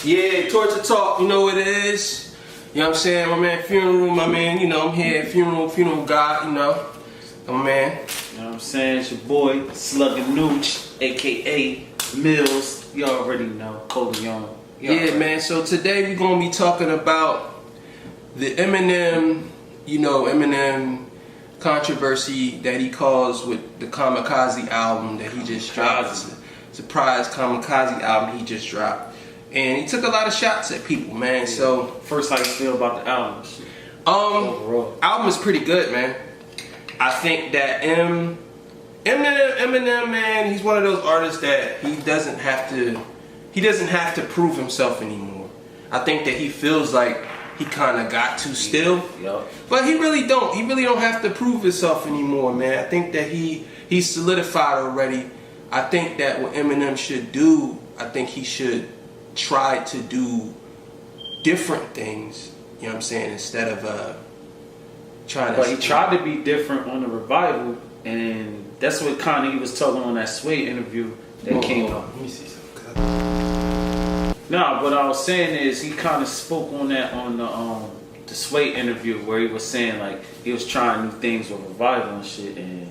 Yeah, Torture Talk, you know what it is. You know what I'm saying? My man Funeral, my man, you know, I'm here at Funeral God, you know. My man. You know what I'm saying? It's your boy, Slugger Nooch, aka Mills. You already know, Cody Young. Yeah, man, so today we're going to be talking about the Eminem, Eminem controversy that he caused with the Kamikaze album that he just dropped. Surprise Kamikaze album he just dropped. And he took a lot of shots at people, man. Yeah. So first, how you feel about the album? Overall, album is pretty good, man. I think that Eminem, man, he's one of those artists that he doesn't have to prove himself anymore. I think that he feels like he kind of got to still, but he really don't. He really don't have to prove himself anymore, man. I think that he's solidified already. I think that what Eminem should do, I think he should try to do different things. You know what I'm saying? Instead of trying to. But he tried to be different on the Revival, and that's what kind of he was talking on that Sway interview that came up. Let me see something. No, what I was saying is he kind of spoke on that on the Sway interview where he was saying like he was trying new things with Revival and shit, and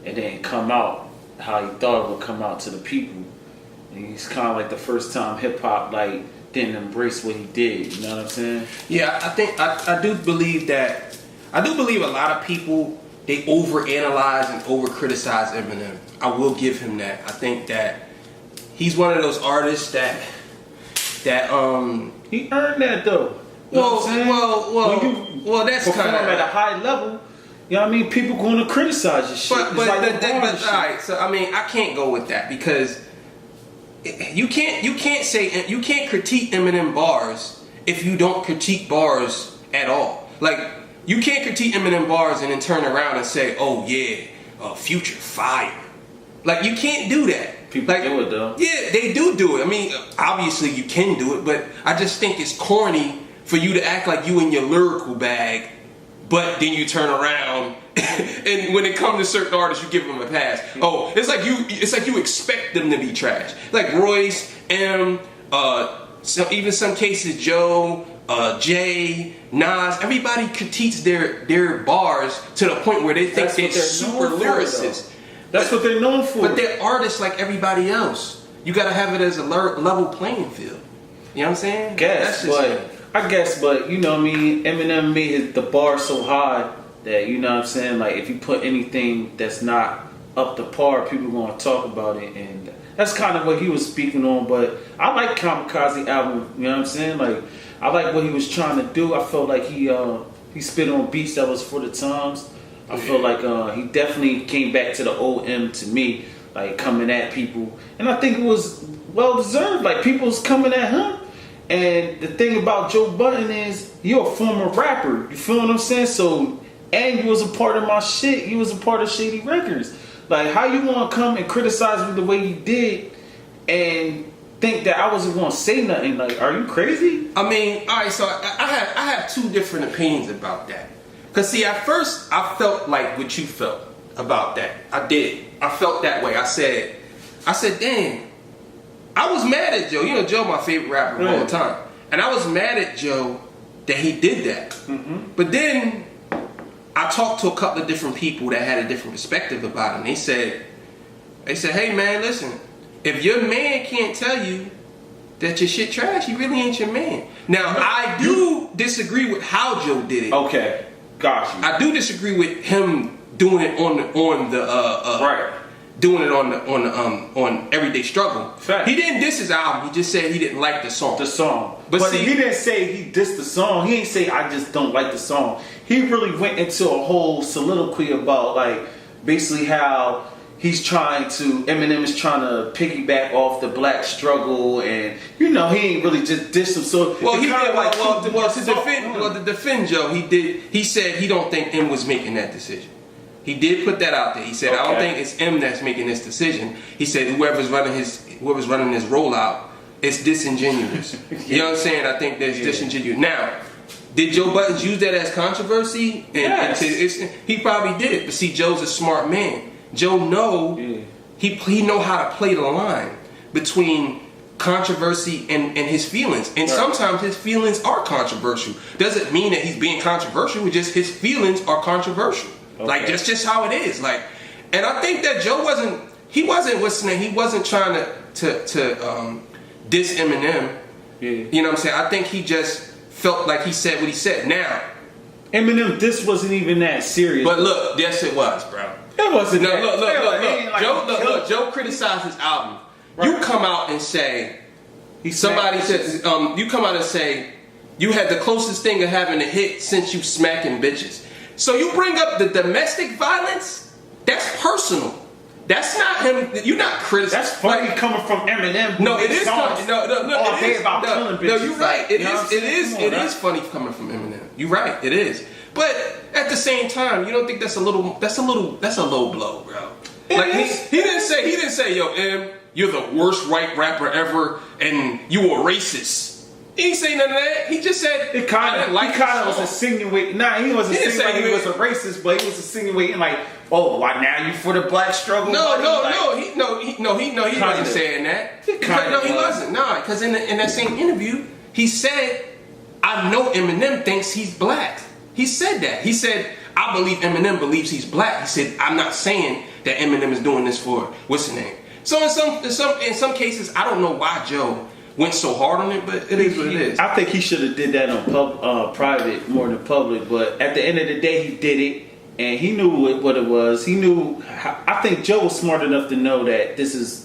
it didn't come out how he thought it would come out to the people. And he's kind of like the first time hip hop like didn't embrace what he did. You know what I'm saying? Yeah, I think I do believe that. I do believe a lot of people, they overanalyze and over-criticize Eminem. I will give him that. I think that he's one of those artists that he earned that though. Well, that's kind of at a high level. You know what I mean? People going to criticize your shit. But all right. So I mean, I can't go with that because you can't critique Eminem bars if you don't critique bars at all. Like you can't critique Eminem bars and then turn around and say, "Oh yeah, Future fire." Like you can't do that. People do it though. Yeah, they do it. I mean, obviously you can do it, but I just think it's corny for you to act like you in your lyrical bag. But then you turn around, and when it comes to certain artists, you give them a pass. Oh, it's like you expect them to be trash. Like Royce, even some cases Joe, Jay, Nas. Everybody critiques their bars to the point where they think they're super lyricists. That's what they're known for. But they're artists like everybody else. You gotta have it as a level playing field. You know what I'm saying? I guess, but you know what I mean, Eminem made the bar so high that, you know what I'm saying, like if you put anything that's not up to par, people are going to talk about it, and that's kind of what he was speaking on. But I like Kamikaze album, you know what I'm saying, like I like what he was trying to do. I felt like he spit on beats that was for the times. I feel like he definitely came back to the old M to me, like coming at people, and I think it was well deserved. Like people's coming at him. And the thing about Joe Budden is you're a former rapper. You feel what I'm saying? So, and you was a part of my shit. You was a part of Shady Records. Like, how you want to come and criticize me the way you did and think that I wasn't going to say nothing? Like, are you crazy? I mean, all right, so I have two different opinions about that. Because, see, at first, I felt like what you felt about that. I did. I felt that way. I said, damn. I was mad at Joe. You know, Joe, my favorite rapper of all time. And I was mad at Joe that he did that. Mm-hmm. But then I talked to a couple of different people that had a different perspective about it. And they said, hey man, listen, if your man can't tell you that your shit trash, he really ain't your man. Now, I do disagree with how Joe did it. Okay, got you. I do disagree with him doing it on the right. Doing it on Everyday Struggle. Fact. He didn't diss his album. He just said he didn't like the song. But see, he didn't say he dissed the song. He didn't say I just don't like the song. He really went into a whole soliloquy about like basically how Eminem is trying to piggyback off the black struggle, and you know he ain't really just dissed him. So well, to defend Joe, he said he don't think M was making that decision. He did put that out there. He said, okay. I don't think it's M that's making this decision. He said whoever's running this rollout, it's disingenuous. You know what I'm saying? I think there's disingenuous. Now, did Joe Budden use that as controversy? Yes. He probably did. But see, Joe's a smart man. Joe he know how to play the line between controversy and his feelings. And sometimes his feelings are controversial. Doesn't mean that he's being controversial. It's just his feelings are controversial. Okay. Like that's just how it is. Like, and I think that Joe wasn't listening. He wasn't trying to diss Eminem. Yeah. You know what I'm saying? I think he just felt like he said what he said. Now, Eminem, this wasn't even that serious. But look, yes, it was, bro. It wasn't. No, look. Joe criticized his album. Right. You come out and say, somebody says, you come out and say, you had the closest thing of having a hit since you smacking bitches. So you bring up the domestic violence. That's personal. That's not him. You're not criticizing. That's funny coming from Eminem. No, it is funny. No, all day about killing bitches. No, you're right. It is funny coming from Eminem. You're right. It is. But at the same time, you don't think that's a low blow, bro. Like he didn't say, yo, Em, you're the worst white rapper ever, and you a racist. He didn't say none of that. He just said he kind of was insinuating. Nah, he wasn't saying he was a racist, but he was insinuating like, oh, why now you for the black struggle? He wasn't saying that. He wasn't. Nah, because in that same interview, he said, I know Eminem thinks he's black. He said that. He said, I believe Eminem believes he's black. He said, I'm not saying that Eminem is doing this for what's the name. So in some cases, I don't know why Joe went so hard on it, but it is what it is. I think he should have did that on private more than public. But at the end of the day, he did it, and he knew what it was. He knew. I think Joe was smart enough to know that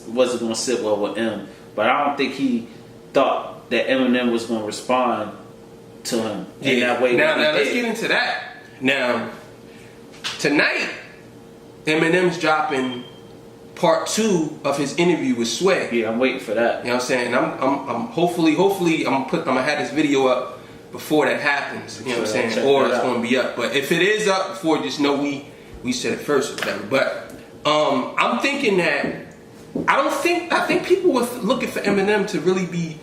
wasn't going to sit well with him. But I don't think he thought that Eminem was going to respond to him in that way. Now let's get into that. Now, tonight, Eminem's dropping part 2 of his interview with Sway. Yeah, I'm waiting for that. You know what I'm saying? I'm hopefully I'm gonna have this video up before that happens. You know what I'm saying? Or it's gonna be up. But if it is up before, just know we said it first or whatever. But I'm thinking that I think people were looking for Eminem to really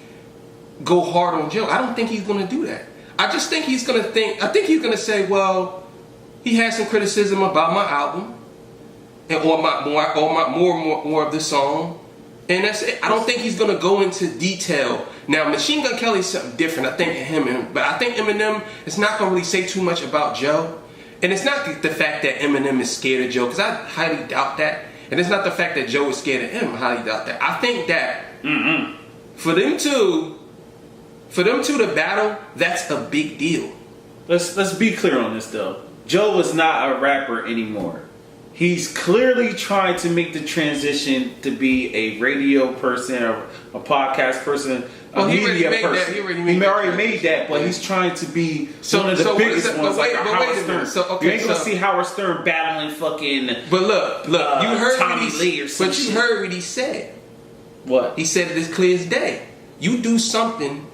go hard on Joe. I don't think he's gonna do that. I just think he's gonna say, well, he had some criticism about my album. And or more of the song, and that's it. I don't think he's gonna go into detail. Now, Machine Gun Kelly is something different. I think but I think Eminem is not gonna really say too much about Joe, and it's not the fact that Eminem is scared of Joe, because I highly doubt that, and it's not the fact that Joe is scared of him. I highly doubt that. I think that for them two to battle, that's a big deal. Let's be clear on this though. Joe is not a rapper anymore. He's clearly trying to make the transition to be a radio person or a podcast person, a media person. He already made that, but he's trying to be one of the biggest ones, like Howard Stern. You ain't gonna see Howard Stern battling fucking. But look, you heard Tommy Lee or something. But you heard what he said. What? He said it as clear as day. You do something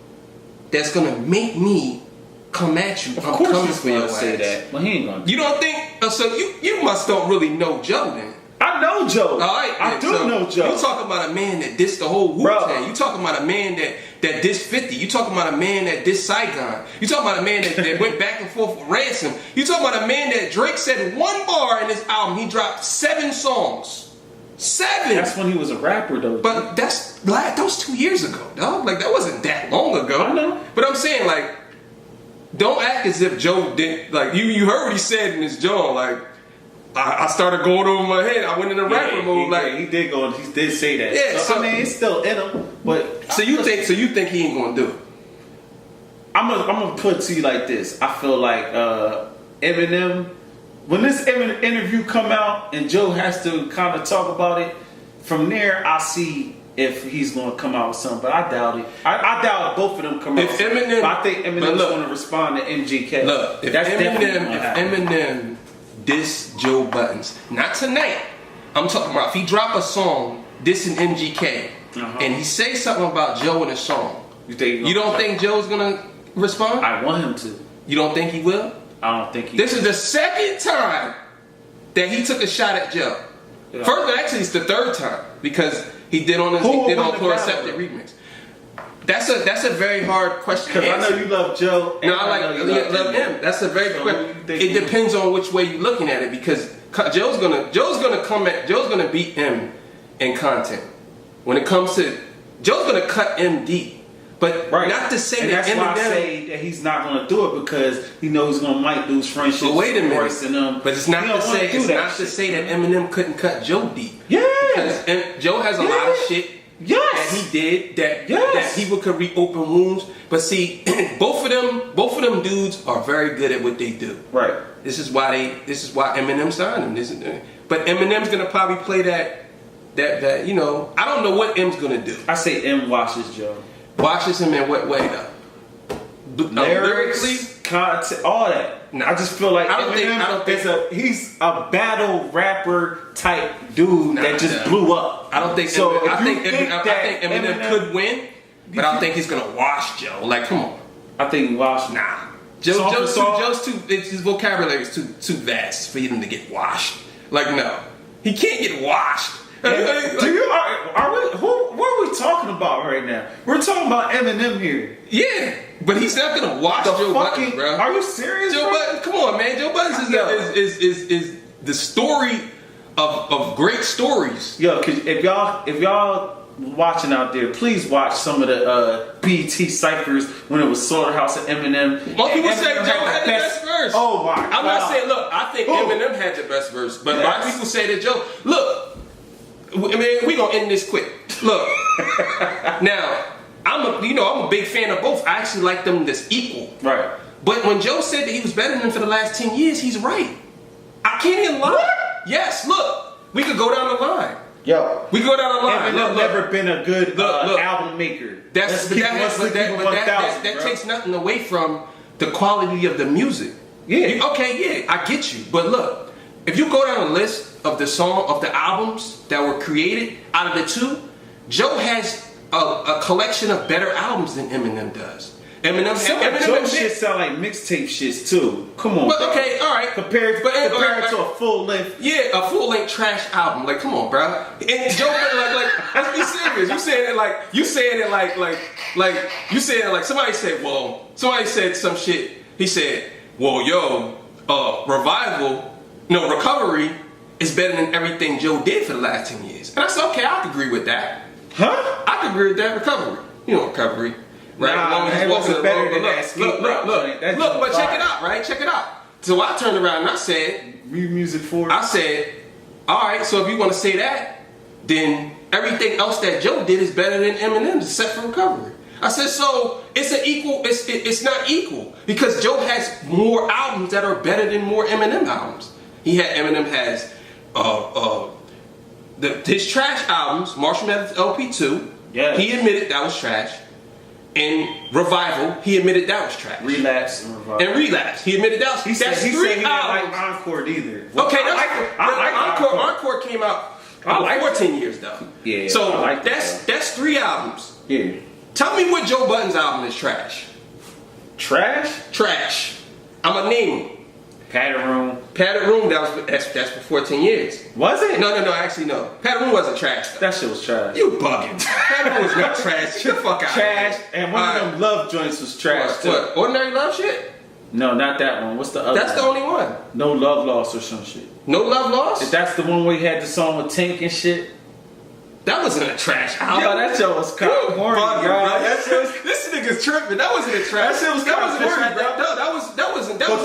that's gonna make me come at you. Of course he's gonna say that. Well, he ain't gonna. You don't think? So you must don't really know Joe then. I know Joe. All right, I do know Joe. You talking about a man that dissed the whole Wu-Tang. You talking about a man that dissed 50. You talking about a man that dissed Saigon. You talking about a man that went back and forth with Ransom. You talking about a man that Drake said one bar in his album, he dropped 7 songs. 7. That's when he was a rapper though. But that was 2 years ago, dog. Like that wasn't that long ago. I know. But I'm saying like, don't act as if Joe didn't, like, you heard what he said in his jaw, like, I started going over my head, I went in the rapper mode, he did say that. Yeah, so I mean, it's still in him, but... So you think he ain't gonna do it? I'm gonna put it to you like this. I feel like, Eminem, when this interview come out, and Joe has to kind of talk about it, from there, I'll see if he's going to come out with something, but I doubt it. I doubt both of them come out. But I think Eminem's going to respond to MGK. Look, if Eminem diss Joe Buttons, not tonight. I'm talking about if he drop a song dissing MGK, and he say something about Joe in a song. You don't think Joe's going to respond? I want him to. You don't think he will? I don't think he. This is the second time that he took a shot at Joe. Yeah. First, actually, it's the 3rd time because he did on Chloroseptic Remix. That's a very hard question. Because I know you love Joe. No, I love him. That's a very quick. It depends on which way you're looking at it, because Joe's gonna beat him in content. When it comes to Joe's gonna cut M deep, but not to say that that's why I Eminem. say that he's not gonna do it because he knows he's gonna might lose friendships. But wait a minute, and, but it's not to say that Eminem couldn't cut Joe deep. Yeah, because Joe has a lot of shit that he did that he could reopen wounds. But see, both of them dudes are very good at what they do. Right. This is why Eminem signed him. But Eminem's gonna probably play that you know, I don't know what M's gonna do. I say M washes Joe. Washes him in what way though? Lyrically, content, all that. No. I just feel like he's a battle rapper type dude that just blew up. I don't think so. I think Eminem could win, but I don't think he's gonna wash Joe. Like, come on. I think he washed. Nah. Joe's too. His vocabulary is too vast for him to get washed. Like, no, he can't get washed. What are we talking about right now? We're talking about Eminem here. Yeah, but he's not gonna watch Joe Budden, bro. Are you serious, Joe Budden? Come on, man. Joe Budden is the story of great stories. Yo, if y'all watching out there, please watch some of the BT ciphers when it was Slaughterhouse and Eminem. Most people say Joe had the best verse. Oh my God. I'm not saying. Look, I think Eminem had the best verse, but a lot of people say that Joe. Look. I mean, we gonna end this quick. Look, now I'm a big fan of both. I actually like them this equal. Right. But when Joe said that he was better than them for the last 10 years, he's right. I can't even lie. What? Yes. Look, we could go down the line. Yo, we go down the line. Eminem's never been a good album maker. That takes nothing away from the quality of the music. Yeah. I get you. But look, if you go down a list of the albums that were created out of the two, Joe has a collection of better albums than Eminem does. Joe shit sound like mixtape shits too. Come on. But okay, all right. Compared to a full length. Yeah, a full length trash album. Like, come on, bro. And Joe, like, let's be serious. You saying it like somebody said some shit. He said, well, Recovery is better than everything Joe did for the last 10 years. And I said, okay, I can agree with that. Huh? I can agree with that. Recovery. You know Recovery. Right? Nah, it wasn't better than that. Look, but check it out, right? Check it out. So I turned around and I said, Music 4. I said, alright, so if you want to say that, then everything else that Joe did is better than Eminem's except for Recovery. I said, so it's not equal because Joe has more albums that are better than more Eminem albums. Eminem has his trash albums, Marshall Mathers LP 2. Yeah. He admitted that was trash. And Revival, he admitted that was trash. Relapse and Revival. He admitted that was. He said he didn't like Encore either. Okay, I like Encore came out 14 years though. Yeah. So that's 3 albums. Yeah. Tell me what Joe Budden's album is trash. Trash. I'm gonna name them. Padded Room, that's before 10 years. Was it? No, actually no. Padded Room wasn't trash though. That shit was trash. You bugging. Padded Room was not trash. Get the fuck out. Trash, and one of them love joints was trash too. What? Ordinary Love shit? No, not that one. What's the other That's the only one. No Love Lost or some shit. No Love Lost? If that's the one where he had the song with Tank and shit. That wasn't a trash album. Yo, that show was kind of corny, bro. This nigga's tripping. That wasn't a trash. That shit was kind of corny, bro. No, that wasn't. But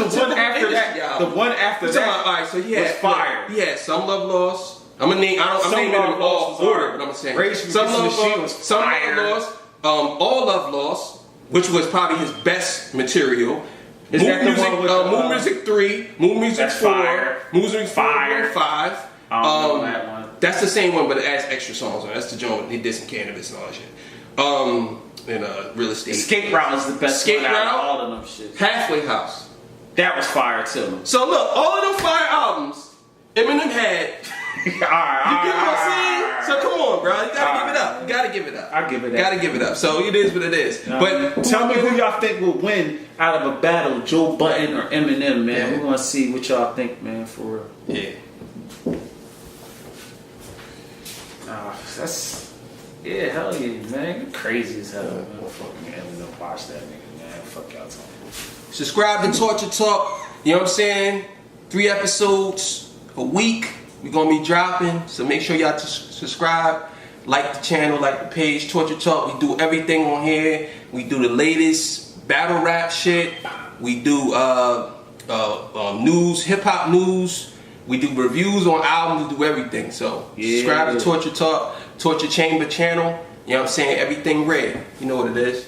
the one after that, all right, so was fire. Yeah, Some Love Lost. I'm naming them in all order, but I'm saying Some Love Lost, Some Love Lost, All Love Lost, which was probably his best material. Is that the one with Moon Music 3, Moon Music 4, Moon Music 5. I don't know that one. That's the same one, but it adds extra songs on it. That's the joint he did some cannabis and all that shit. And real estate. Escape Route is the best one out of all of them shit. Halfway House. That was fire too. So look, all of them fire albums, Eminem had. You get what I'm saying? So come on, bro. You gotta give it up. You gotta give it up. I give it up. Gotta give it up. So it is what it is. But tell me who y'all think will win out of a battle, Joe Budden or Eminem, man. Yeah. We want to see what y'all think, man, for real. Yeah. Hell yeah, man. You crazy as hell, man. Fucking Eminem, watch that nigga, man. Fuck y'all talking. Subscribe to Torture Talk. You know what I'm saying? 3 episodes a week. We're gonna be dropping, so make sure y'all subscribe. like the channel, like the page, Torture Talk. We do everything on here. We do the latest battle rap shit. We do news, hip hop news. We do reviews on albums. We do everything. So subscribe to Torture Talk, Torture Chamber channel. You know what I'm saying? Everything red. You know what it is.